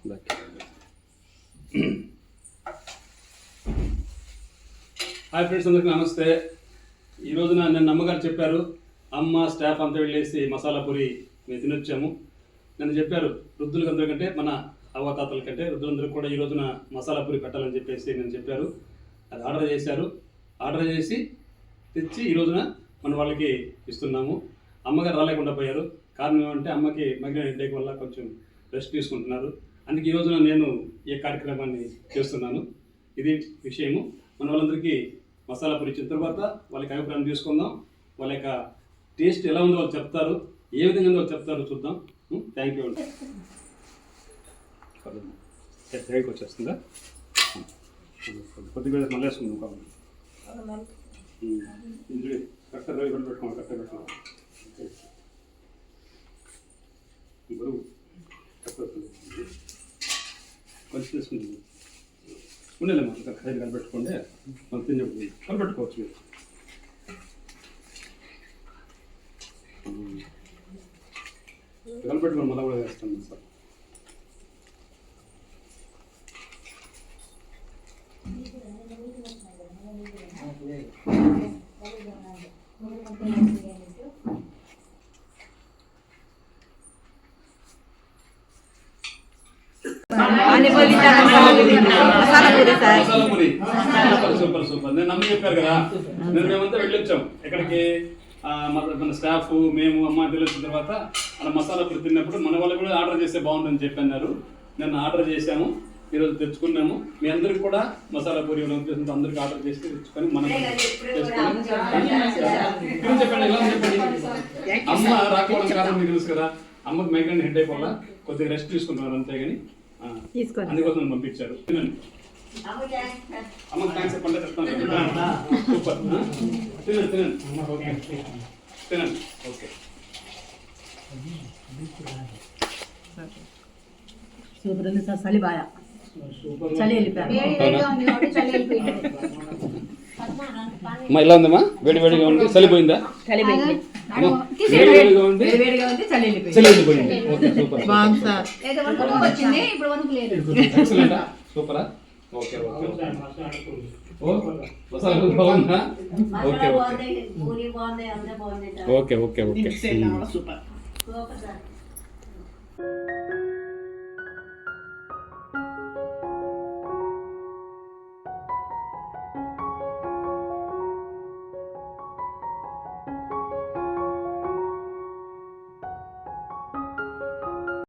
Hi friends, అందరికీ నమస్తే. ఈ రోజున నన్ను అమ్మగారు చెప్పారు, అమ్మ స్టాఫ్ అంతా వెళ్ళేసి మసాలా పూరి మేము తినొచ్చాము. నన్ను చెప్పారు వృద్ధులందరికంటే మన అవ్వతాతల కంటే వృద్ధులందరికీ కూడా ఈ రోజున మసాలా పూరి పెట్టాలని చెప్పేసి నేను చెప్పారు. అది ఆర్డర్ చేశారు. ఆర్డర్ చేసి తెచ్చి ఈ రోజున మన వాళ్ళకి ఇస్తున్నాము. అమ్మగారు రాలేకుండా పోయారు. కారణం ఏమంటే అమ్మకి మైగ్రేన్ హెడేక్ వల్ల కొంచెం రెస్ట్ తీసుకుంటున్నారు. అందుకే ఈ రోజున నేను ఈ కార్యక్రమాన్ని చేస్తున్నాను. ఇది విషయము. మన వాళ్ళందరికీ మసాలా పూరి ఇచ్చిన తర్వాత వాళ్ళకి అభిప్రాయం తీసుకుందాం. వాళ్ళ యొక్క టేస్ట్ ఎలా ఉందో వాళ్ళు చెప్తారు, ఏ విధంగా ఉందో వాళ్ళు చెప్తారో చూద్దాం. థ్యాంక్ యూ అండి. వచ్చేస్తుందా? కొద్దిగా మళ్ళీ వేసుకుందాం కాబట్టి కరెక్ట్ రవి కూడా పెట్టుకోండి. కరెక్ట్ పెట్టుకోండి. ఇప్పుడు కొంచెం తీసుకుంటుంది ఉండలేము. ఖరీదు కనిపెట్టుకోండి. మనం తిన్నప్పుడు కనిపెట్టుకోవచ్చు. మీరు కనిపెట్టుకోండి. మళ్ళీ కూడా వేస్తాను సార్. Super super. నేను నమ్మి చెప్పారు కదా. మేమంతా వెళ్ళొచ్చాం. ఎక్కడికి మన స్టాఫ్ మేము అమ్మ తెలిసిన తర్వాత అలా మసాలా పూరి తిన్నప్పుడు మన వాళ్ళు కూడా ఆర్డర్ చేస్తే బాగుందని చెప్పన్నారు. నేను ఆర్డర్ చేశాము. ఈరోజు తెచ్చుకున్నాము. మీ అందరికి కూడా మసాలా పూరి ఉద్దేశంతో అందరికి ఆర్డర్ చేసి తెచ్చుకొని మనం చెప్పండి. ఎలా చెప్పండి. అమ్మ రాకపోవడం కారణం మీకు తెలుసు కదా. అమ్మకి మైగ్రేన్ హెడేక్ వల్ల కొద్దిగా రెస్ట్ తీసుకుంటున్నారు, అంతేగాని అందుకోసం పంపించారు. తినండి. అమ్మకి థ్యాంక్స్ చెప్పండి. చెప్తాను. సూపర్. తినండి తినండి. తినండి. ఓకే. సూపర్ ఉంది సార్. చలి బాగా చలి అమ్మా ఎలా ఉందమ్మా? వేడి వేడిగా ఉంది. చలిపోయిందా? సూపరా. Okay okay okay okay okay.